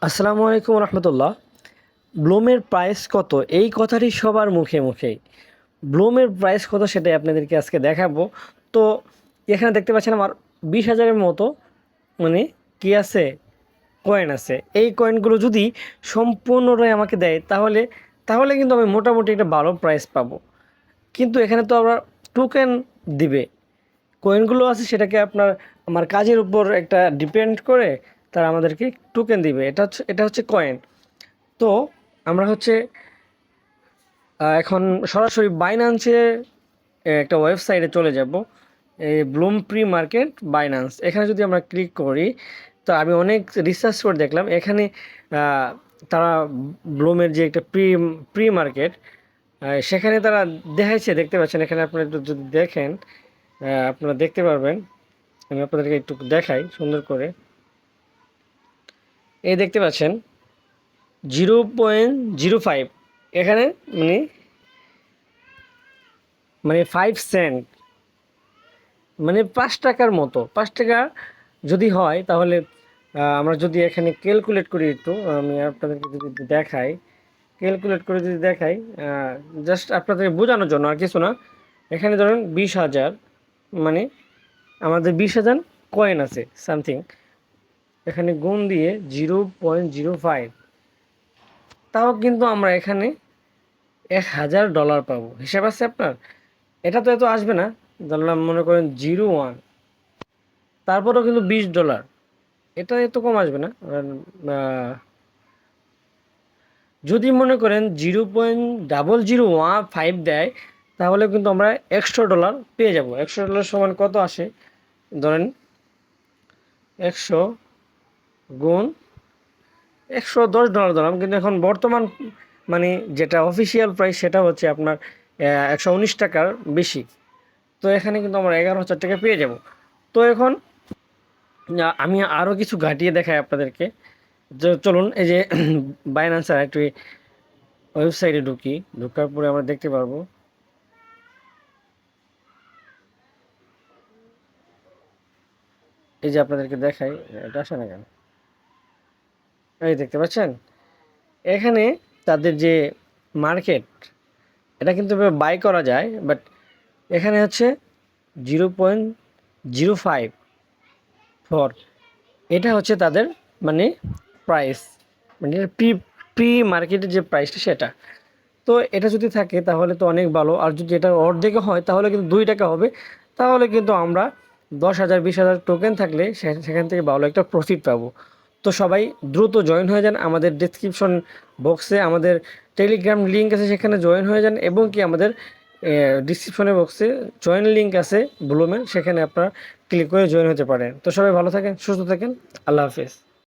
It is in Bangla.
আসসালামু আলাইকুম রহমতুল্লাহ। ব্লুমের প্রাইস কত, এই কথাটি সবার মুখে মুখেই। ব্লুমের প্রাইস কত সেটাই আপনাদেরকে আজকে দেখাবো। তো এখানে দেখতে পাচ্ছেন আমার 20,000-এর মতো মানে কি আছে, কয়েন আছে। এই কয়েনগুলো যদি সম্পূর্ণটাই আমাকে দেয় তাহলে তাহলে কিন্তু আমি মোটামুটি একটা ভালো প্রাইস পাবো। কিন্তু এখানে তো আবার টোকেন দিবে। কয়েনগুলো আছে সেটাকে আমার কাজের উপর একটা ডিপেন্ড করে তারা আমাদেরকে টোকেন দিবে। এটা হচ্ছে কয়েন। তো আমরা হচ্ছে এখন সরাসরি বাইন্যান্সে একটা ওয়েবসাইটে চলে যাব। এই ব্লুম প্রি মার্কেট বাইন্যান্স, এখানে যদি আমরা ক্লিক করি তো আমি অনেক রিসার্চ করে দেখলাম এখানে তারা ব্লুমের যে একটা প্রি প্রি মার্কেট সেখানে তারা দেখাইছে। দেখতে পাচ্ছেন এখানে আপনারা একটু যদি দেখেন আপনারা দেখতে পারবেন। আমি আপনাদেরকে একটু দেখাই সুন্দর করে। এই দেখতে পাচ্ছেন 0.05 এখানে মানে মানে 5 সেন্ট, মানে 5 টাকার মতো। 5 টাকা যদি হয় তাহলে আমরা যদি এখানে ক্যালকুলেট করি, একটু আমি আপনাদেরকে যদি দেখাই, ক্যালকুলেট করে যদি দেখাই জাস্ট আপনাদের বোঝানোর জন্য, আর কিছু না। এখানে ধরেন 20,000, মানে আমাদের 20,000 কয়েন আছে সামথিং। এখানে গুণ দিয়ে 0.05, তাও কিন্তু আমরা এখানে $1,000 পাবো। হিসাব আছে আপনার? এটা তো এত আসবে না, ধরলাম মনে করেন 0.1, তারপরেও কিন্তু $20। এটা এত কম আসবে না। যদি মনে করেন 0.0015 দেয় তাহলে কিন্তু আমরা $100 পেয়ে যাব। $100 সমান কত আসে, ধরেন 100 গুণ $110 ধরলাম, কিন্তু এখন বর্তমান মানে যেটা অফিসিয়াল প্রাইস সেটা হচ্ছে আপনার 119 টাকার বেশি। তো এখানে কিন্তু আমরা 11,000 টাকা পেয়ে যাব। তো এখন আমি আরও কিছু ঘাটিয়ে দেখাই আপনাদেরকে। চলুন এই যে বাইন্যান্সের একটু ওয়েবসাইটে ঢুকি। ঢোকার পরে আমরা দেখতে পারবো, এই যে আপনাদেরকে দেখাই, এটা আসে না কেন, এই দেখতে পাচ্ছেন এখানে তাদের যে মার্কেট, এটা কিন্তু বাই করা যায়, বাট এখানে হচ্ছে 0.05, এটা হচ্ছে তাদের মানে প্রাইস, মানে প্রি প্রি মার্কেটের যে প্রাইসটা সেটা। তো এটা যদি থাকে তাহলে তো অনেক ভালো। আর যদি এটা অর্ধেকে হয় তাহলে কিন্তু 2 টাকা হবে। তাহলে কিন্তু আমরা 10,000 20,000 টোকেন থাকলে সেখান থেকে ভালো একটা প্রফিট পাবো। তো সবাই দ্রুত জয়েন হয়ে যান। আমাদের ডিসক্রিপশন বক্সে আমাদের টেলিগ্রাম লিঙ্ক আছে, সেখানে জয়েন হয়ে যান। এবং কি আমাদের ডিসক্রিপশনের বক্সে জয়েন লিঙ্ক আছে ব্লুমের, সেখানে আপনারা ক্লিক করে জয়েন হতে পারেন। তো সবাই ভালো থাকেন, সুস্থ থাকেন। আল্লাহ হাফেজ।